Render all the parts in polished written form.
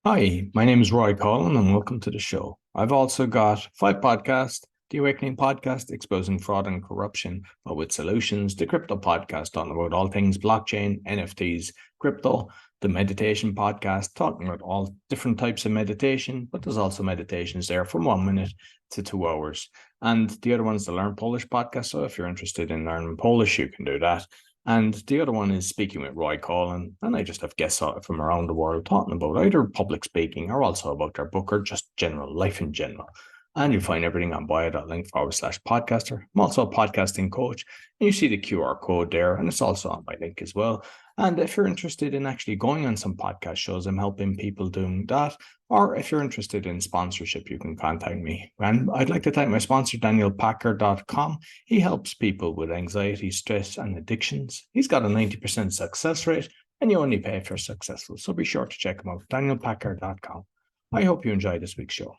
Hi, my name is Roy Coughlan and welcome to the show. I've also got five podcasts: The Awakening Podcast, exposing fraud and corruption, but with solutions; the Crypto Podcast, talking about all things blockchain, NFTs, crypto; the Meditation Podcast, talking about all different types of meditation, but there's also meditations there from 1 minute to 2 hours. And the other one's the Learn Polish Podcast. So if you're interested in learning Polish, you can do that. And the other one is Speaking with Roy Coughlan, and I just have guests from around the world talking about either public speaking or also about their book or just general life in general. And you'll find everything on bio.link/podcaster. I'm also a podcasting coach, and you see the QR code there, and it's also on my link as well. And if you're interested in actually going on some podcast shows, I'm helping people doing that. Or if you're interested in sponsorship, you can contact me. And I'd like to thank my sponsor, DanielPacker.com. He helps people with anxiety, stress, and addictions. He's got a 90% success rate, and you only pay if you're successful. So be sure to check him out, DanielPacker.com. I hope you enjoyed this week's show.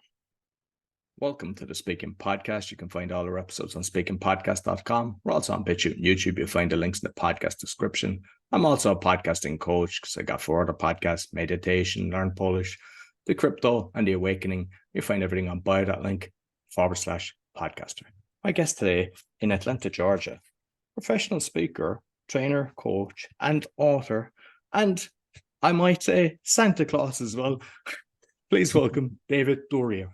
Welcome to the Speaking Podcast. You can find all our episodes on speakingpodcast.com. We're also on BitChute and YouTube. You'll find the links in the podcast description. I'm also a podcasting coach because I got 4 other podcasts: Meditation, Learn Polish, The Crypto, and The Awakening. You'll find everything on bio.link/podcaster. My guest today in Atlanta, Georgia, professional speaker, trainer, coach, and author, and I might say Santa Claus as well. Please welcome David Doerrier.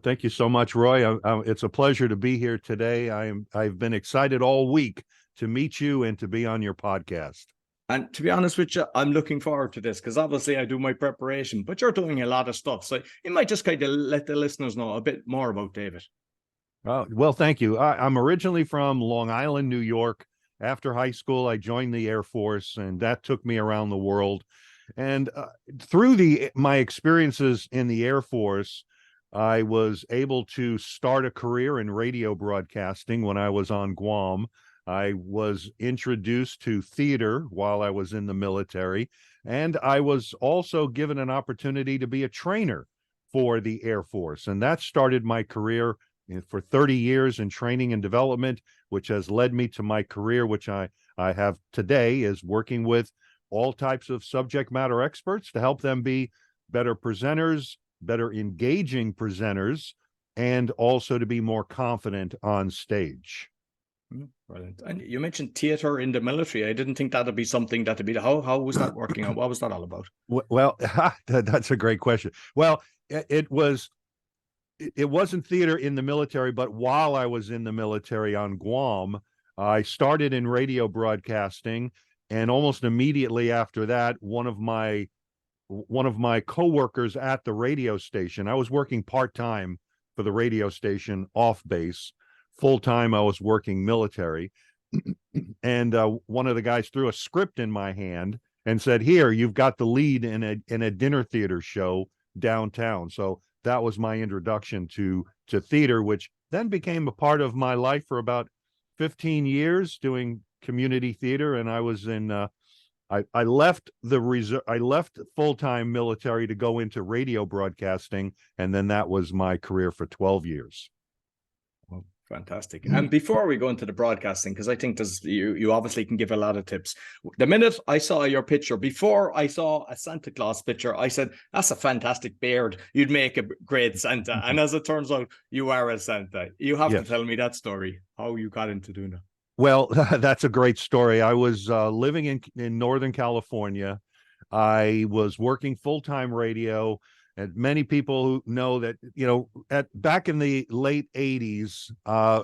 Thank you so much, Roy. It's a pleasure to be here today. I've been excited all week to meet you and to be on your podcast. And to be honest with you, I'm looking forward to this because obviously I do my preparation, but you're doing a lot of stuff. So you might just kind of let the listeners know a bit more about David. Well, thank you. I'm originally from Long Island, New York. After high school, I joined the Air Force, and that took me around the world. And through my experiences in the Air Force, I was able to start a career in radio broadcasting when I was on Guam. I was introduced to theater while I was in the military, and I was also given an opportunity to be a trainer for the Air Force. And that started my career for 30 years in training and development, which has led me to my career, which I have today, is working with all types of subject matter experts to help them be better presenters, better engaging presenters, and also to be more confident on stage. Brilliant. And you mentioned theater in the military. I didn't think that'd be something that'd be. How was that working out? What was that all about? Well, that's a great question. Well, it wasn't theater in the military, but while I was in the military on Guam, I started in radio broadcasting, and almost immediately after that, one of my coworkers at the radio station, I was working part-time for the radio station off base. Full-time, I was working military. And one of the guys threw a script in my hand and said, "Here, you've got the lead in a dinner theater show downtown." So that was my introduction to theater, which then became a part of my life for about 15 years doing community theater. And I was in I left full-time military to go into radio broadcasting, and then that was my career for 12 years. Oh, fantastic. And before we go into the broadcasting, because I think you obviously can give a lot of tips. The minute I saw your picture, before I saw a Santa Claus picture, I said, "That's a fantastic beard. You'd make a great Santa." And as it turns out, you are a Santa. You have to tell me that story, how you got into doing that. Well, that's a great story. I was living in Northern California. I was working full-time radio, and many people who know that, back in the late 80s, I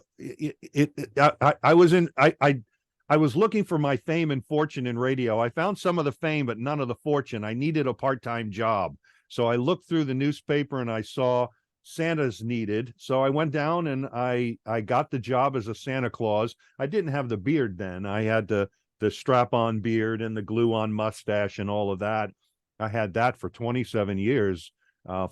was looking for my fame and fortune in radio. I found some of the fame, but none of the fortune. I needed a part-time job. So I looked through the newspaper and I saw Santa's needed. So I went down and I got the job as a Santa Claus. I didn't have the beard then. I had the strap-on beard and the glue-on mustache and all of that. I had that for 27 years.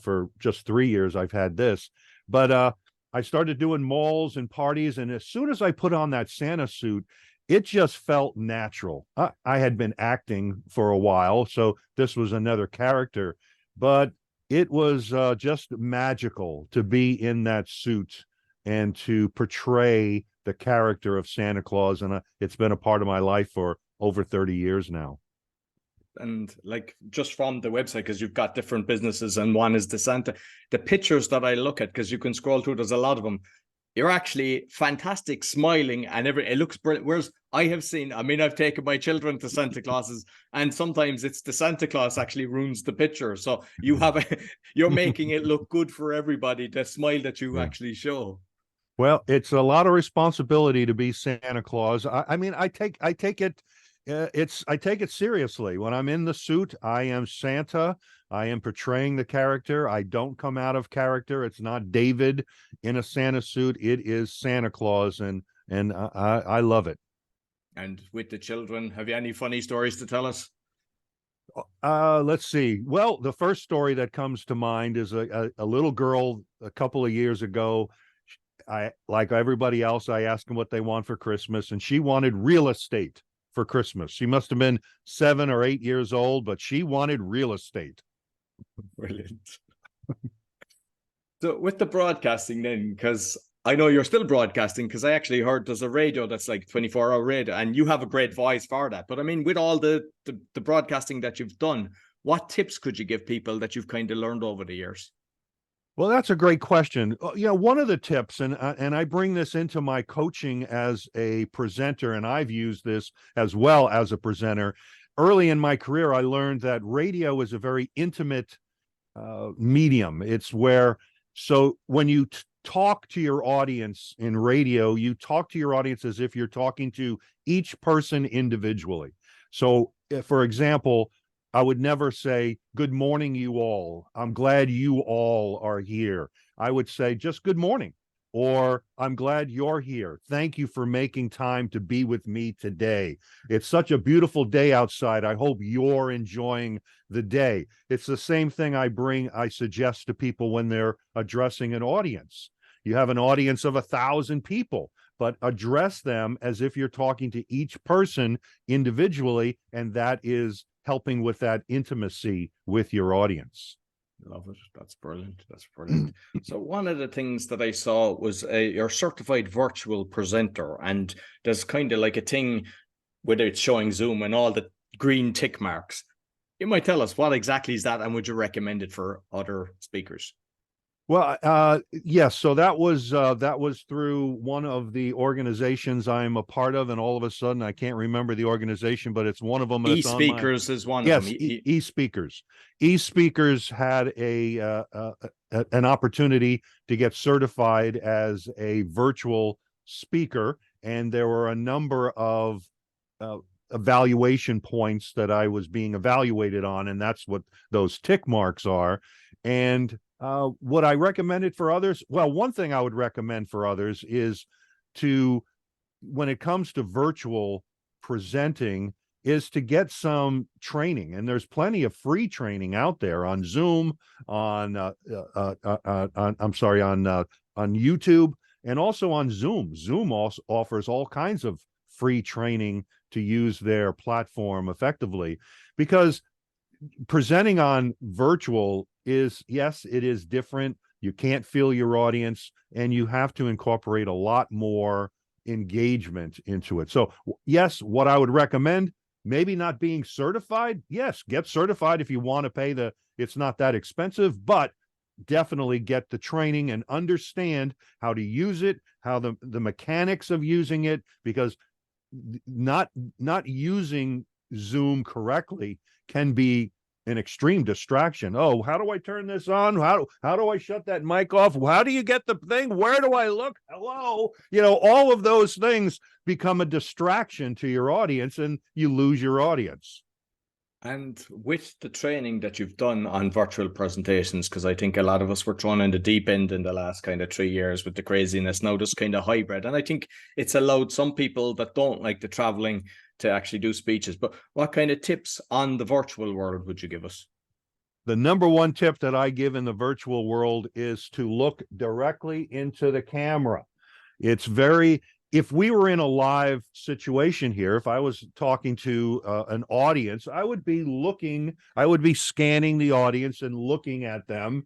For just 3 years, I've had this. But I started doing malls and parties, and as soon as I put on that Santa suit, it just felt natural. I had been acting for a while, so this was another character. But it was just magical to be in that suit and to portray the character of Santa Claus. And it's been a part of my life for over 30 years now. And like just from the website, because you've got different businesses and one is the Santa, the pictures that I look at, because you can scroll through, there's a lot of them. You're actually fantastic, smiling, and it looks brilliant. Whereas I have seen, I mean, I've taken my children to Santa Clauses, and sometimes it's the Santa Claus actually ruins the picture. So you're making it look good for everybody, the smile that you actually show. Well, it's a lot of responsibility to be Santa Claus. I mean, I take it I take it seriously. When I'm in the suit, I am Santa. I am portraying the character. I don't come out of character. It's not David in a Santa suit. It is Santa Claus, and I love it. And with the children, have you any funny stories to tell us? Let's see. Well, the first story that comes to mind is a little girl a couple of years ago. I, like everybody else, I asked them what they want for Christmas, and she wanted real estate for Christmas. She must have been 7 or 8 years old, but she wanted real estate. Brilliant. So with the broadcasting then, because I know you're still broadcasting, because I actually heard there's a radio that's like 24-hour radio, and you have a great voice for that. But I mean, with all the broadcasting that you've done, what tips could you give people that you've kind of learned over the years? Well, that's a great question. One of the tips, and I bring this into my coaching as a presenter, and I've used this as well as a presenter. Early in my career, I learned that radio is a very intimate medium. It's where, so when you talk to your audience in radio, you talk to your audience as if you're talking to each person individually. So, for example, I would never say, good morning, you all. I'm glad you all are here. I would say just good morning, or I'm glad you're here. Thank you for making time to be with me today. It's such a beautiful day outside. I hope you're enjoying the day. It's the same thing I suggest to people when they're addressing an audience. You have an audience of 1,000 people, but address them as if you're talking to each person individually, and that is helping with that intimacy with your audience. Love it. That's brilliant. That's brilliant. So one of the things that I saw was your certified virtual presenter, and there's kind of like a thing, whether it's showing Zoom and all the green tick marks. You might tell us what exactly is that, and would you recommend it for other speakers? Well, yes. So that was through one of the organizations I'm a part of, and all of a sudden I can't remember the organization, but it's one of them. eSpeakers is one of them. eSpeakers. eSpeakers had an opportunity to get certified as a virtual speaker, and there were a number of evaluation points that I was being evaluated on, and that's what those tick marks are. And would I recommend it for others? Well, one thing I would recommend for others is to, when it comes to virtual presenting, is to get some training. And there's plenty of free training out there on Zoom, on YouTube, and also on Zoom. Zoom also offers all kinds of free training to use their platform effectively, because presenting on virtual is, yes, it is different. You can't feel your audience, and you have to incorporate a lot more engagement into it. So yes, what I would recommend, maybe not being certified. Yes, get certified if you want to pay it's not that expensive, but definitely get the training and understand how to use it, how the mechanics of using it, because not using Zoom correctly can be an extreme distraction. Oh, how do I turn this on? How do I shut that mic off? How do you get the thing? Where do I look? Hello? All of those things become a distraction to your audience, and you lose your audience. And with the training that you've done on virtual presentations, because I think a lot of us were thrown in the deep end in the last kind of 3 years with the craziness, now this kind of hybrid. And I think it's allowed some people that don't like the traveling to actually do speeches. But what kind of tips on the virtual world would you give us? The number one tip that I give in the virtual world is to look directly into the camera. If we were in a live situation here, if I was talking to an audience, I would be scanning the audience and looking at them.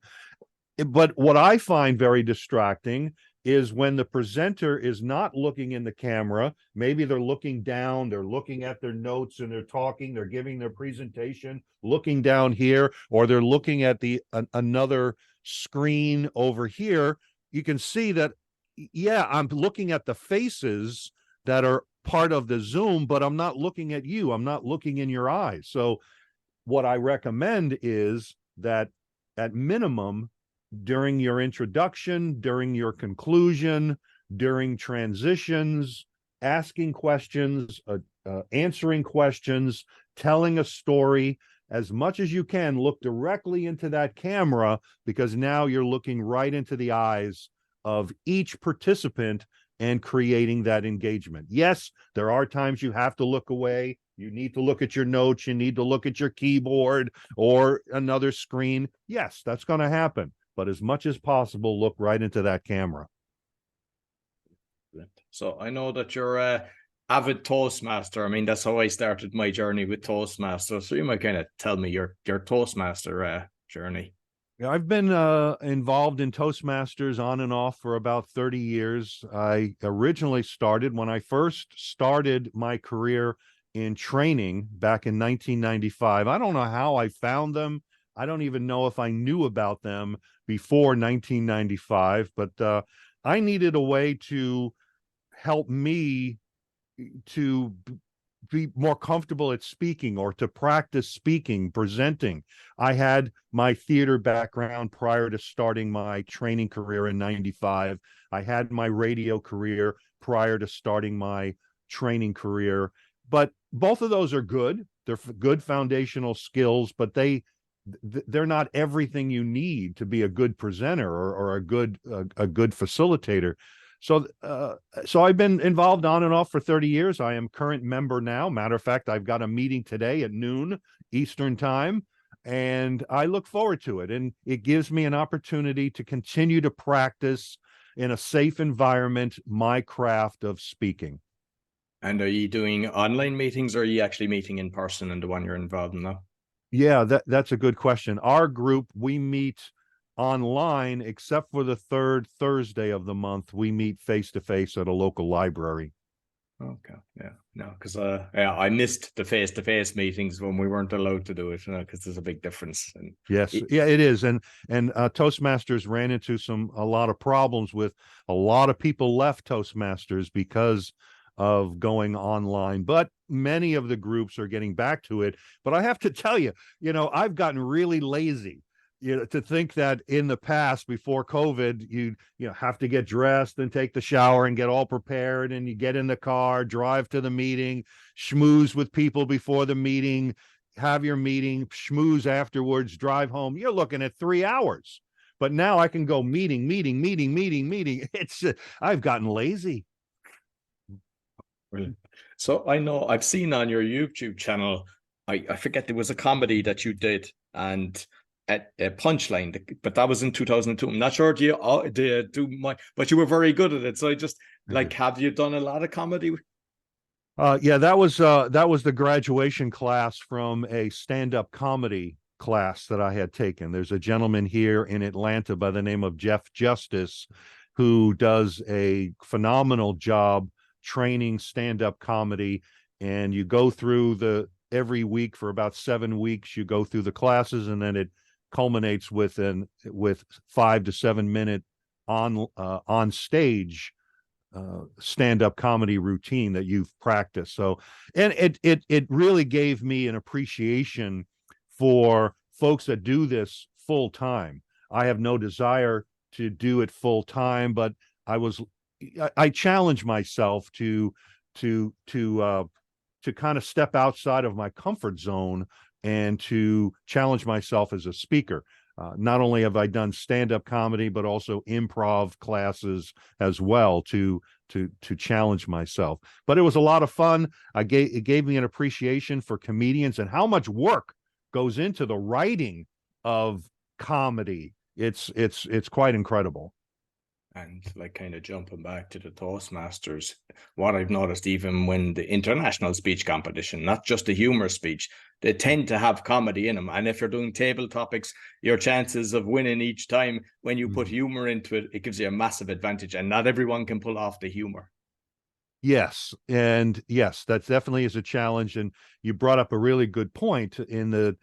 But what I find very distracting is when the presenter is not looking in the camera. Maybe they're looking down, they're looking at their notes and they're talking, they're giving their presentation, looking down here, or they're looking at another screen over here. You can see that, yeah, I'm looking at the faces that are part of the Zoom, but I'm not looking at you. I'm not looking in your eyes. So what I recommend is that at minimum, during your introduction, during your conclusion, during transitions, asking questions, answering questions, telling a story, as much as you can, look directly into that camera, because now you're looking right into the eyes of each participant and creating that engagement. Yes, there are times you have to look away. You need to look at your notes. You need to look at your keyboard or another screen. Yes, that's going to happen. But as much as possible, look right into that camera. So I know that you're a avid Toastmaster. I mean, that's how I started my journey with Toastmaster. So you might kind of tell me your Toastmaster journey. Yeah, I've been involved in Toastmasters on and off for about 30 years. I originally started when I first started my career in training back in 1995. I don't know how I found them. I don't even know if I knew about them before 1995, but I needed a way to help me to be more comfortable at speaking, or to practice speaking, presenting. I had my theater background prior to starting my training career in 95. I had my radio career prior to starting my training career. But both of those are good. They're good foundational skills, but they're not everything you need to be a good presenter or a good facilitator. So I've been involved on and off for 30 years. I am current member now. Matter of fact, I've got a meeting today at noon Eastern time, and I look forward to it. And it gives me an opportunity to continue to practice in a safe environment my craft of speaking. And are you doing online meetings, or are you actually meeting in person in the one you're involved in now? Yeah, that's a good question. Our group, we meet online, except for the third Thursday of the month. We meet face-to-face at a local library. Okay, yeah, no, because yeah, I missed the face-to-face meetings when we weren't allowed to do it, because there's a big difference. And yes, yeah, it is. And Toastmasters ran into a lot of problems with a lot of people left Toastmasters because of going online, but many of the groups are getting back to it. But I have to tell you, I've gotten really lazy, to think that in the past, before COVID, you have to get dressed and take the shower and get all prepared, and you get in the car, drive to the meeting, schmooze with people before the meeting, have your meeting, schmooze afterwards, drive home. You're looking at 3 hours. But now I can go meeting. It's I've gotten lazy. Brilliant. So I know I've seen on your YouTube channel, I forget, there was a comedy that you did, and at a punchline, but that was in 2002. I'm not sure do you do my, but you were very good at it. So I just have you done a lot of comedy? Yeah, that was the graduation class from a stand-up comedy class that I had taken. There's a gentleman here in Atlanta by the name of Jeff Justice, who does a phenomenal job training stand-up comedy. And you go through every week for about 7 weeks, you go through the classes, and then it culminates with 5 to 7 minute on stage stand-up comedy routine that you've practiced. So, and it really gave me an appreciation for folks that do this full time. I have no desire to do it full time, but I challenge myself to kind of step outside of my comfort zone and to challenge myself as a speaker. Not only have I done stand-up comedy, but also improv classes as well to challenge myself. But it was a lot of fun. It gave me an appreciation for comedians and how much work goes into the writing of comedy. It's quite incredible. And like kind of jumping back to the Toastmasters, what I've noticed even when the international speech competition, not just the humor speech, they tend to have comedy in them. And if you're doing table topics, your chances of winning each time when you put humor into it, it gives you a massive advantage. And not everyone can pull off the humor. Yes, and yes, that definitely is a challenge. And you brought up a really good point in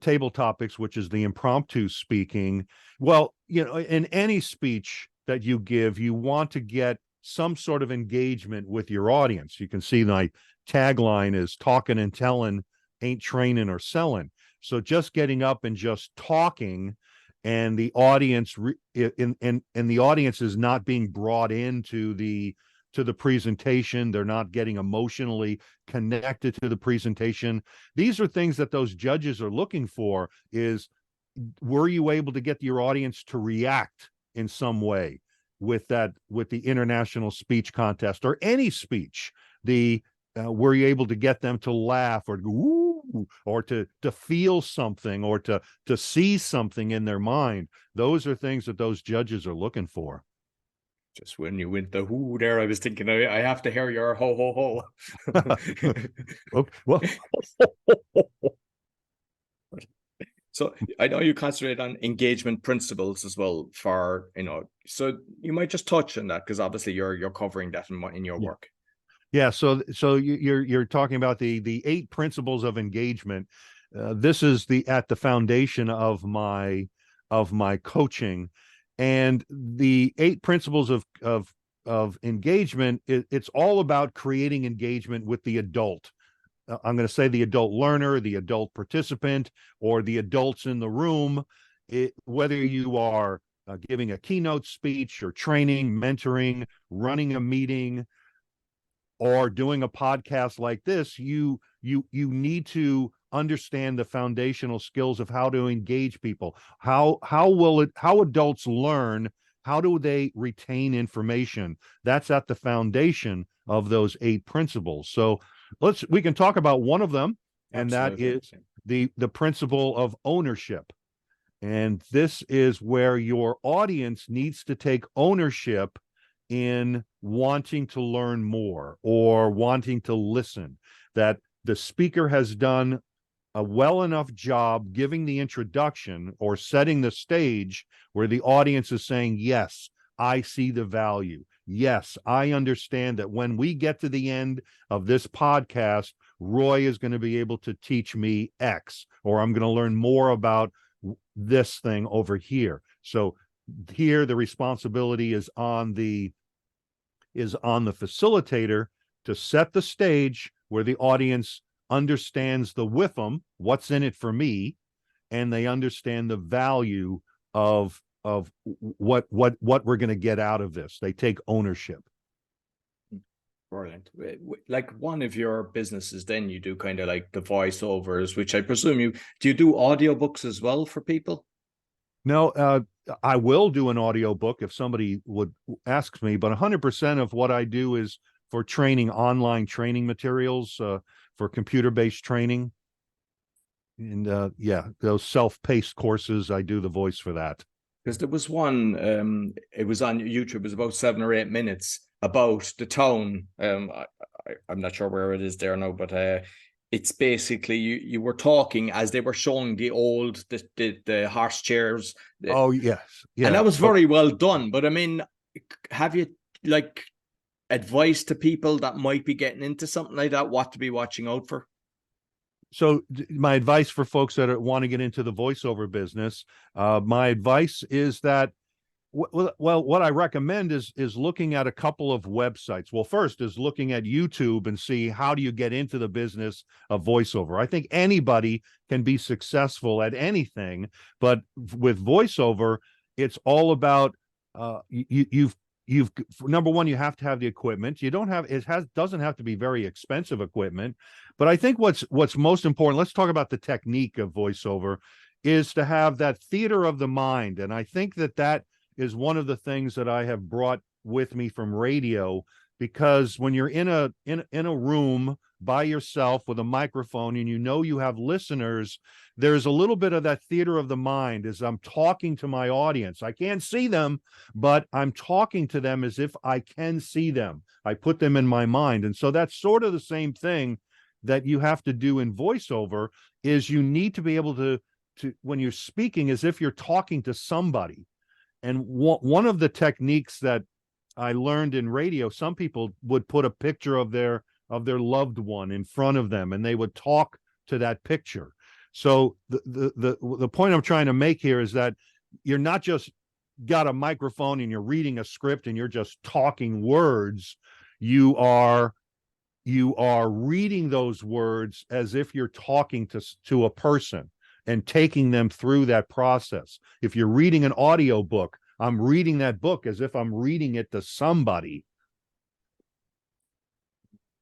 table topics, which is the impromptu speaking. Well, in any speech that you give, you want to get some sort of engagement with your audience. You can see my tagline is talking and telling ain't training or selling. So just getting up and just talking, and the audience the audience is not being brought into the presentation. They're not getting emotionally connected to the presentation. These are things that those judges are looking for. Is, were you able to get your audience to react in some way with the international speech contest or any speech? Were you able to get them to laugh or ooh, or to feel something, or to see something in their mind? Those are things that those judges are looking for. Just when you went the who there, I was thinking I have to hear your ho ho ho. Okay, well, So I know you concentrate on engagement principles as well so you might just touch on that, because obviously you're covering that in your work. Yeah, so you're talking about the 8 principles of engagement. This is at the foundation of my coaching, and the 8 principles of engagement. It's all about creating engagement with the adult. I'm going to say the adult learner, the adult participant, or the adults in the room. Whether you are giving a keynote speech or training, mentoring, running a meeting, or doing a podcast like this, you need to understand the foundational skills of how to engage people. How adults learn, how do they retain information? That's at the foundation of those 8 principles. So we can talk about one of them, and Absolutely. that is the principle of ownership. And this is where your audience needs to take ownership in wanting to learn more or wanting to listen, that the speaker has done a well enough job giving the introduction or setting the stage where the audience is saying, yes, I see the value. Yes, I understand that when we get to the end of this podcast, Roy is going to be able to teach me X, or I'm going to learn more about this thing over here. So here the responsibility is on the facilitator to set the stage where the audience understands the WIFM, what's in it for me, and they understand the value of what we're going to get out of this. They take ownership. Brilliant. Like one of your businesses, then you do kind of like the voiceovers, which I presume do you do audiobooks as well for people? No, I will do an audiobook if somebody would ask me, but 100% of what I do is for training, online training materials, for computer-based training. And yeah, those self-paced courses, I do the voice for that. Because there was one, it was on YouTube, it was about 7 or 8 minutes about the town. I'm not sure where it is there now, but it's basically you were talking as they were showing the horse chairs. Oh, yes. Yeah. And that was very well done. But I mean, have you like advice to people that might be getting into something like that, what to be watching out for? So my advice for folks that want to get into the voiceover business, my advice is that, well, what I recommend is looking at a couple of websites. Well, first is looking at YouTube and see, how do you get into the business of voiceover? I think anybody can be successful at anything, but with voiceover, it's all about you've number one, you have to have the equipment. You don't have doesn't have to be very expensive equipment, but I think what's most important, let's talk about the technique of voiceover, is to have that theater of the mind. And I think that is one of the things that I have brought with me from radio, because when you're in a room by yourself with a microphone and you know you have listeners, there's a little bit of that theater of the mind as I'm talking to my audience. I can't see them, but I'm talking to them as if I can see them. I put them in my mind. And so that's sort of the same thing that you have to do in voiceover, is you need to be able to when you're speaking, as if you're talking to somebody. And one of the techniques that I learned in radio, some people would put a picture of their loved one in front of them, and they would talk to that picture. So the point I'm trying to make here is that you're not just got a microphone and you're reading a script and you're just talking words. You are reading those words as if you're talking to a person and taking them through that process. If you're reading an audio book, I'm reading that book as if I'm reading it to somebody.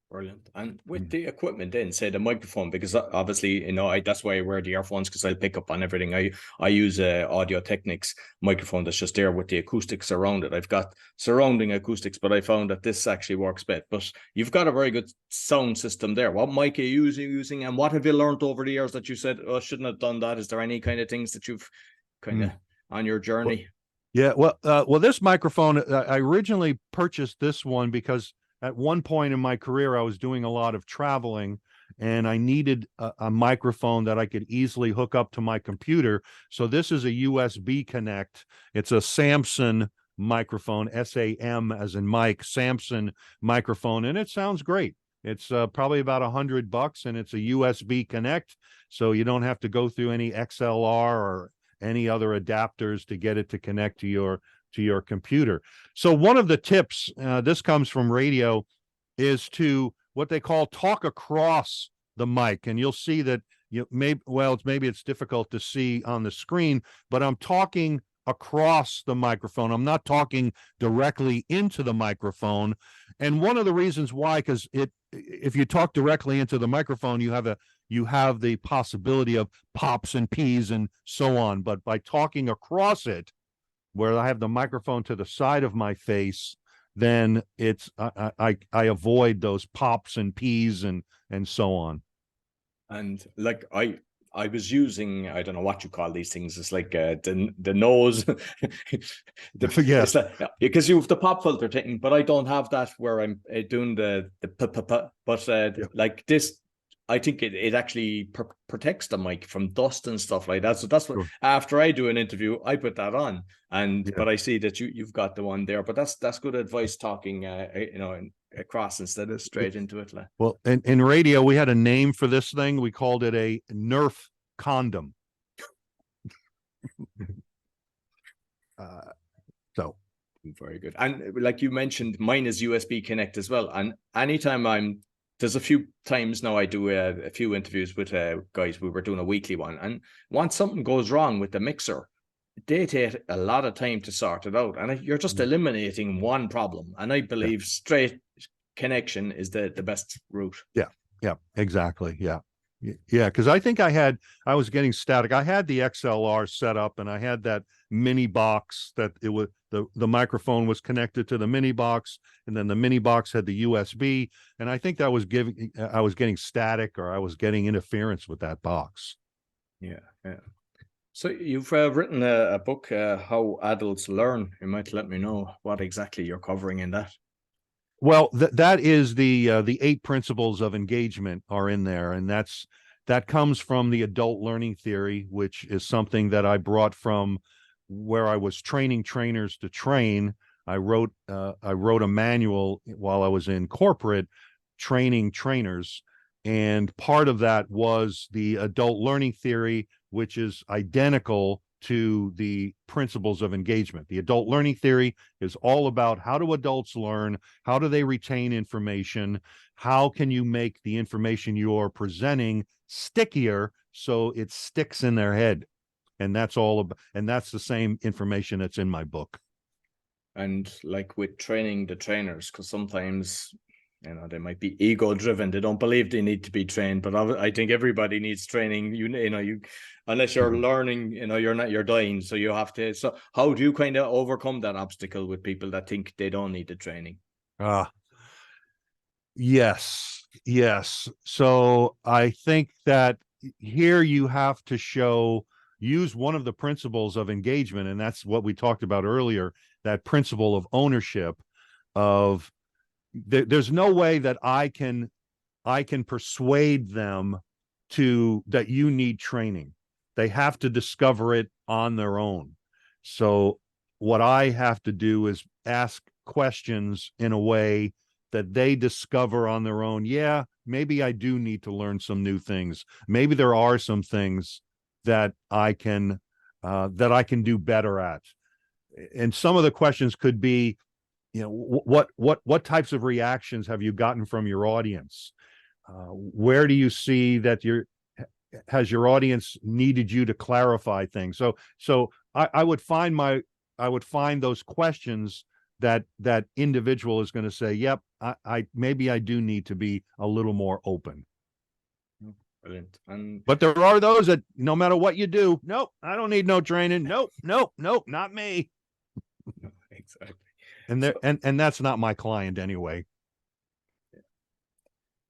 Brilliant. And with the equipment then, say the microphone, because obviously, you know, that's why I wear the earphones, because I'll pick up on everything. I use Audio Technics microphone that's just there with the acoustics around it. I've got surrounding acoustics, but I found that this actually works best. But you've got a very good sound system there. What mic are you using, and what have you learned over the years that you said, oh, shouldn't have done that? Is there any kind of things that you've kind of on your journey? Well, this microphone, I originally purchased this one because at one point in my career, I was doing a lot of traveling and I needed a microphone that I could easily hook up to my computer. So this is a USB connect. It's a Samson microphone, SAM as in Mike, Samson microphone, and it sounds great. It's probably about $100, and it's a USB connect. So you don't have to go through any XLR or any other adapters to get it to connect to your computer. So one of the tips, this comes from radio, is to what they call talk across the mic. And you'll see that maybe it's difficult to see on the screen, but I'm talking across the microphone. I'm not talking directly into the microphone. And one of the reasons why, because if you talk directly into the microphone, you have the possibility of pops and peas and so on. But by talking across it, where I have the microphone to the side of my face, then it's I avoid those pops and peas and so on. And like I was using, I don't know what you call these things. It's like the nose. Yes, because you have the pop filter thing, but I don't have that where I'm doing the but like this. I think it actually protects the mic from dust and stuff like that. So that's what, after I do an interview, I put that on. But I see that you've got the one there. But that's good advice, talking across instead of straight into it. Well, in radio, we had a name for this thing. We called it a Nerf condom. So very good. And like you mentioned, mine is USB Connect as well. And anytime there's a few times now I do a few interviews with guys. We were doing a weekly one, and once something goes wrong with the mixer, they take a lot of time to sort it out, and you're just eliminating one problem. And I believe straight connection is the best route. Yeah, exactly. Yeah, because I think I was getting static. I had the XLR set up, and I had that mini box that it was the microphone was connected to the mini box, and then the mini box had the USB, and I think that was I was getting static, or I was getting interference with that box. Yeah. So you've written a book, How Adults Learn. You might let me know what exactly you're covering in that. Well, that is the 8 principles of engagement are in there, and that comes from the adult learning theory, which is something that I brought from where I was training trainers to train. I wrote a manual while I was in corporate training trainers, and part of that was the adult learning theory, which is identical to the principles of engagement. The adult learning theory is all about how do adults learn, how do they retain information, how can you make the information you're presenting stickier so it sticks in their head. And that's the same information that's in my book. And like with training the trainers, because sometimes they might be ego driven. They don't believe they need to be trained, but I think everybody needs training. You unless you're learning, you're dying. So you have to. So how do you kind of overcome that obstacle with people that think they don't need the training? Yes, yes. So I think that here you have to use one of the principles of engagement, and that's what we talked about earlier, that principle of ownership of there's no way that I can persuade them that you need training. They have to discover it on their own. So what I have to do is ask questions in a way that they discover on their own. Yeah, maybe I do need to learn some new things. Maybe there are some things that I can do better at. And some of the questions could be, what types of reactions have you gotten from your audience? Where do you see that has your audience needed you to clarify things? So I would find those questions that individual is going to say, yep, I maybe I do need to be a little more open. Brilliant. And But there are those that no matter what you do, nope, I don't need no training. Nope, not me. exactly. And that's not my client anyway.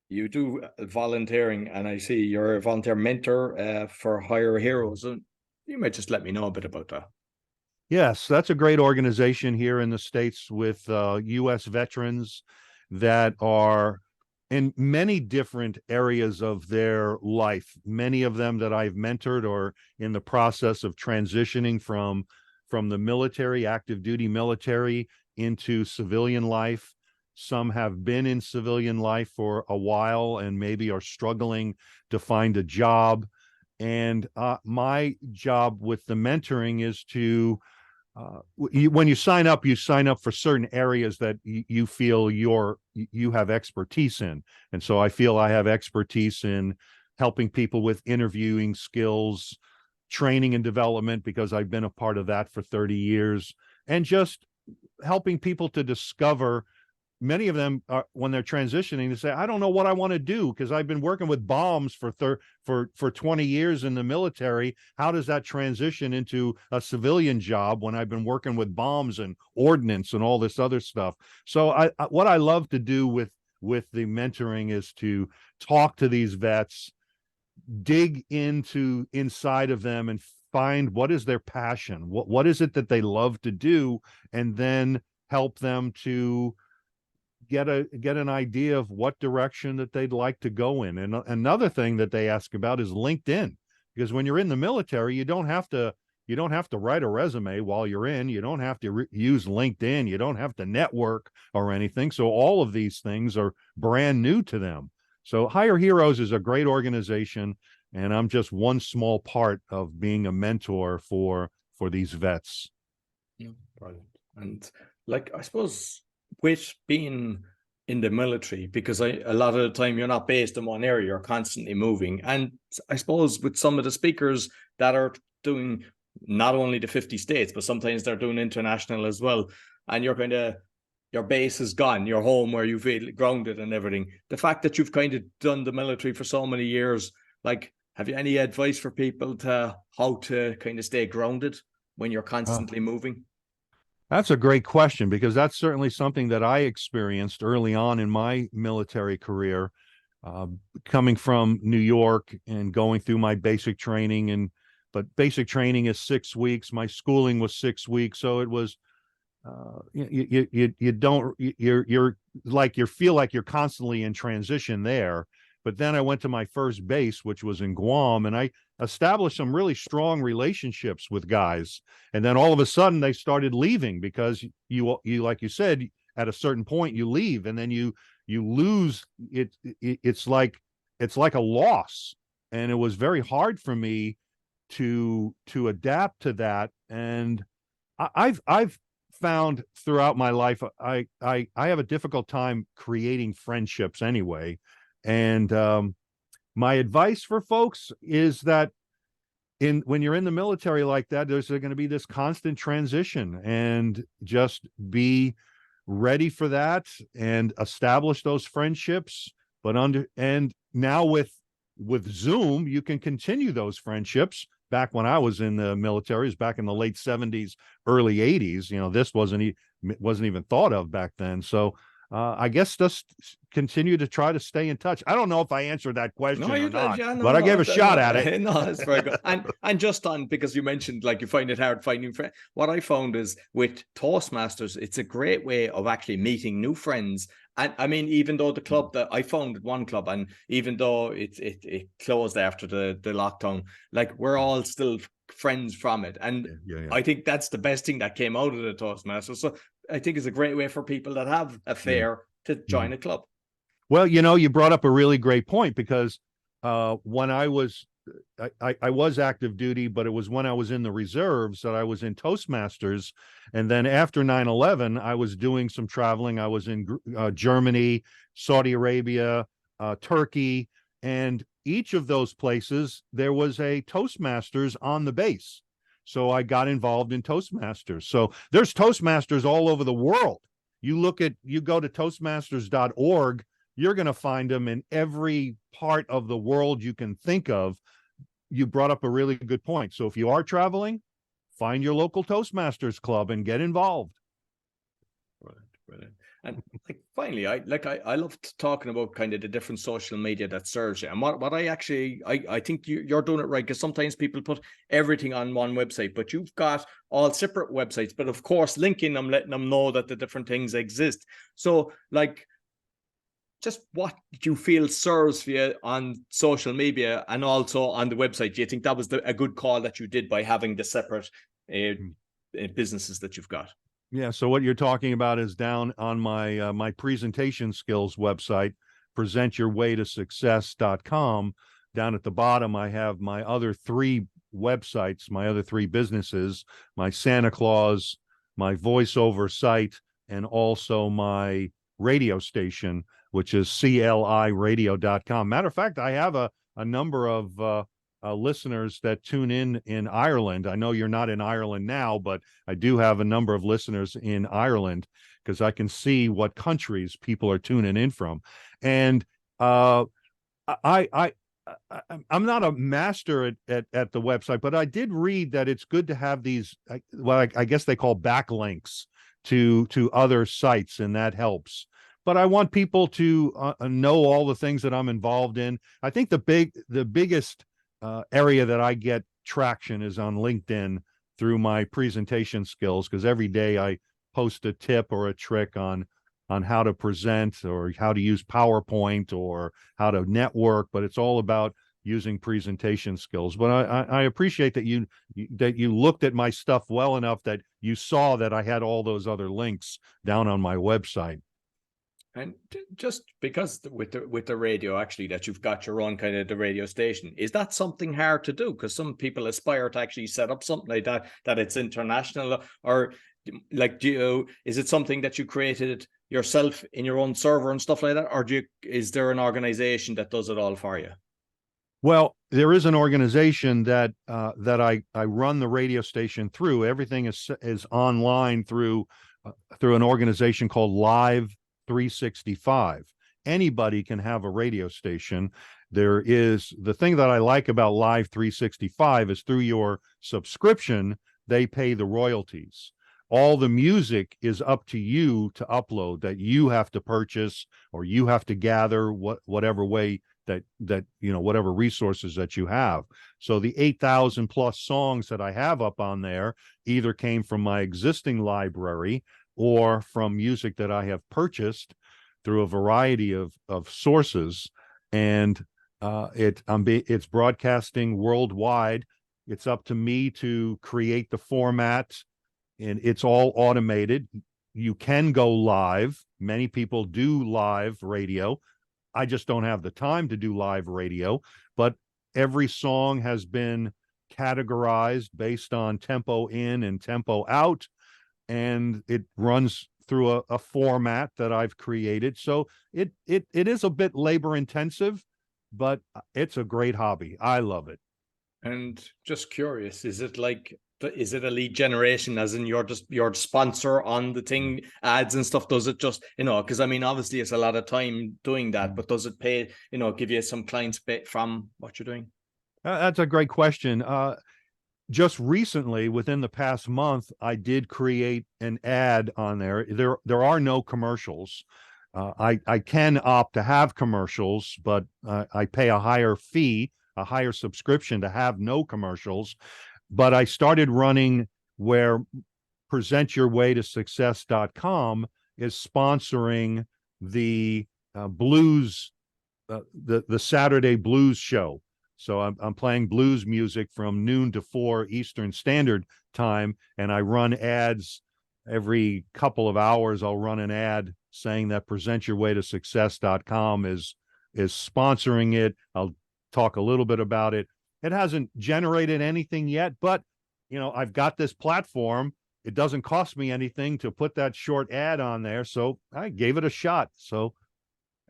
You do volunteering, and I see you're a volunteer mentor for Hire Heroes. And you might just let me know a bit about that. Yes, that's a great organization here in the States with U.S. veterans that are in many different areas of their life. Many of them that I've mentored are in the process of transitioning from the military, active duty military, into civilian life. Some have been in civilian life for a while and maybe are struggling to find a job. And my job with the mentoring is to when you sign up for certain areas that you feel you have expertise in. And so I feel I have expertise in helping people with interviewing skills, training and development, because I've been a part of that for 30 years, and just helping people to discover. Many of them are, when they're transitioning, they say, I don't know what I want to do because I've been working with bombs for 20 years in the military. How does that transition into a civilian job when I've been working with bombs and ordnance and all this other stuff? So what I love to do with the mentoring is to talk to these vets, dig inside of them and find what is their passion, what is it that they love to do, and then help them to get an idea of what direction that they'd like to go in. And another thing that they ask about is LinkedIn, because when you're in the military, you don't have to write a resume while you're in. You don't have to use LinkedIn. You don't have to network or anything. So all of these things are brand new to them. So Hire Heroes is a great organization, and I'm just one small part of being a mentor for these vets. Yeah, brilliant. And like, I suppose with being in the military, because a lot of the time you're not based in one area, you're constantly moving. And I suppose with some of the speakers that are doing not only the 50 states, but sometimes they're doing international as well. And you're kind of, your base is gone, your home where you feel grounded and everything. The fact that you've kind of done the military for so many years, like, have you any advice for people to how to kind of stay grounded when you're constantly moving? That's a great question, because that's certainly something that I experienced early on in my military career, coming from New York and going through my basic training. But basic training is 6 weeks. My schooling was 6 weeks. So it was, you feel like you're constantly in transition there. But then I went to my first base, which was in Guam, and I established some really strong relationships with guys. And then all of a sudden they started leaving, because you like you said, at a certain point you leave, and then you lose it. It's like a loss. And it was very hard for me to adapt to that. And I've found throughout my life, I have a difficult time creating friendships anyway. And my advice for folks is that when you're in the military like that, there's going to be this constant transition, and just be ready for that and establish those friendships. And now with Zoom, you can continue those friendships. Back when I was in the military, it was back in the late 70s, early 80s. This wasn't even thought of back then. So I guess just continue to try to stay in touch. I don't know if I answered that question No, or you did. not, Yeah, no, but I gave no, a shot at no, it. no, it's very good. And just on, because you mentioned like you find it hard finding friends. What I found is with Toastmasters, it's a great way of actually meeting new friends. And I mean, even though the club that I founded one club, and even though it closed after the lockdown, like we're all still friends from it. And Yeah. I think that's the best thing that came out of the Toastmasters. So I think it's a great way for people that have a fare to join a club. Well, you brought up a really great point, because when I was active duty, but it was when I was in the reserves that I was in Toastmasters. And then after 9/11, I was doing some traveling. I was in Germany, Saudi Arabia, Turkey, and each of those places, there was a Toastmasters on the base. So I got involved in Toastmasters. So there's Toastmasters all over the world. You go to toastmasters.org, you're going to find them in every part of the world you can think of. You brought up a really good point. So if you are traveling, find your local Toastmasters club and get involved. Brilliant. And like finally, I loved talking about kind of the different social media that serves you. And what I think you're doing it right, because sometimes people put everything on one website, but you've got all separate websites, but of course linking them, letting them know that the different things exist. So like, just what do you feel serves for you on social media and also on the website? Do you think that was a good call that you did by having the separate businesses that you've got? Yeah. So what you're talking about is down on my my presentation skills website, presentyourwaytosuccess.com. Down at the bottom, I have my other three websites, my other three businesses, my Santa Claus, my voiceover site, and also my radio station, which is cliradio.com. Matter of fact, I have a number of listeners that tune in Ireland. I know you're not in Ireland now, but I do have a number of listeners in Ireland, because I can see what countries people are tuning in from. And I'm not a master at the website, but I did read that it's good to have these, well, I guess they call backlinks to other sites, and that helps. But I want people to know all the things that I'm involved in. I think the biggest area that I get traction is on LinkedIn through my presentation skills, because every day I post a tip or a trick on how to present, or how to use PowerPoint, or how to network, but it's all about using presentation skills. But I appreciate that you looked at my stuff well enough that you saw that I had all those other links down on my website. And just because with the radio, actually, that you've got your own kind of the radio station, is that something hard to do? Because some people aspire to actually set up something like that it's international, or like, is it something that you created yourself in your own server and stuff like that, or is there an organization that does it all for you? Well, there is an organization that I run the radio station through. Everything is online through an organization called Live 365. Anybody can have a radio station. There is the thing that I like about Live 365 is through your subscription, they pay the royalties. All the music is up to you to upload, that you have to purchase, or you have to gather whatever way that whatever resources that you have. So the 8,000 plus songs that I have up on there either came from my existing library or from music that I have purchased through a variety of sources. And it's broadcasting worldwide. It's up to me to create the format, and it's all automated. You can go live. Many people do live radio. I just don't have the time to do live radio, but every song has been categorized based on tempo in and tempo out, and it runs through a format that I've created. So it is a bit labor intensive, but it's a great hobby. I love it. And just curious, is it a lead generation, as in you're sponsor on the thing, ads and stuff? Does it just, because I mean, obviously it's a lot of time doing that, but does it pay, give you some clients from what you're doing? That's a great question. Just recently, within the past month, I did create an ad on there. There are no commercials. I can opt to have commercials, but I pay a higher fee, a higher subscription to have no commercials. But I started running where presentyourwaytosuccess.com is sponsoring the blues, the Saturday blues show. So I'm playing blues music from noon to 4 Eastern Standard Time, and I run ads every couple of hours. I'll run an ad saying that presentyourwaytosuccess.com is sponsoring it. I'll talk a little bit about it. It hasn't generated anything yet, but I've got this platform. It doesn't cost me anything to put that short ad on there, so I gave it a shot. So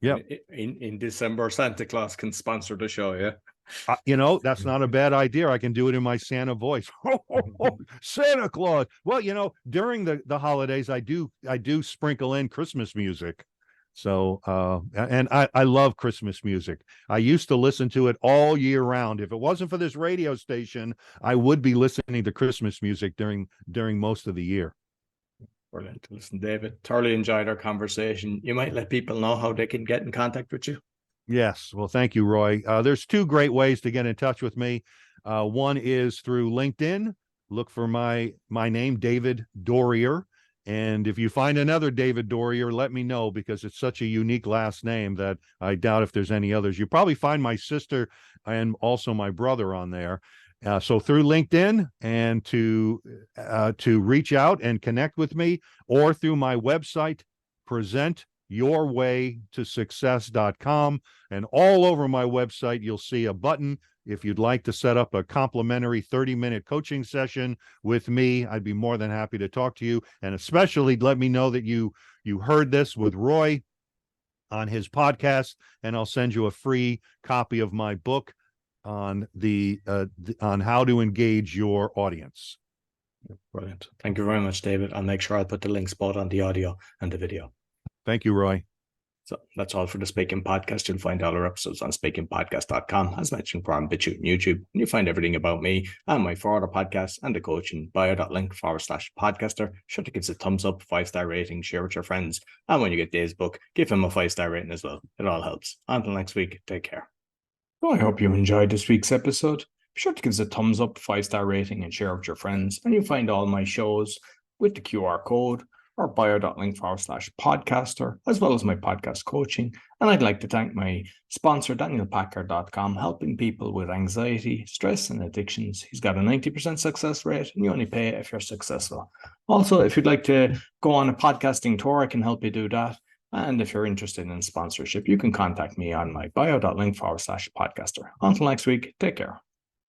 yeah, in December, Santa Claus can sponsor the show. Yeah. That's not a bad idea. I can do it in my Santa voice. Santa Claus. Well, during the holidays, I do sprinkle in Christmas music. So, and I love Christmas music. I used to listen to it all year round. If it wasn't for this radio station, I would be listening to Christmas music during most of the year. Brilliant. Listen, David, thoroughly enjoyed our conversation. You might let people know how they can get in contact with you. Yes. Well, thank you, Roy. There's 2 great ways to get in touch with me. One is through LinkedIn. Look for my name, David Doerrier. And if you find another David Doerrier, let me know, because it's such a unique last name that I doubt if there's any others. You probably find my sister and also my brother on there. So through LinkedIn, and to reach out and connect with me, or through my website, presentyourwaytosuccess.com. And all over my website, you'll see a button. If you'd like to set up a complimentary 30-minute coaching session with me, I'd be more than happy to talk to you. And especially let me know that you heard this with Roy on his podcast, and I'll send you a free copy of my book on on how to engage your audience. Brilliant. Thank you very much, David. I'll make sure I'll put the links both on the audio and the video. Thank you, Roy. So that's all for the Speaking Podcast. You'll find all our episodes on speakingpodcast.com, as mentioned, for on BitChute and YouTube. And you'll find everything about me and my 4 other podcasts and the coaching bio.link/podcaster. Sure to give us a thumbs up, 5-star rating, share with your friends. And when you get Dave's book, give him a 5-star rating as well. It all helps. Until next week, take care. So I hope you enjoyed this week's episode. Be sure to give us a thumbs up, 5-star rating, and share with your friends. And you'll find all my shows with the QR code or bio.link/podcaster, as well as my podcast coaching. And I'd like to thank my sponsor, DanielPacker.com, helping people with anxiety, stress, and addictions. He's got a 90% success rate, and you only pay if you're successful. Also, if you'd like to go on a podcasting tour, I can help you do that. And if you're interested in sponsorship, you can contact me on my bio.link/podcaster. Until next week, take care.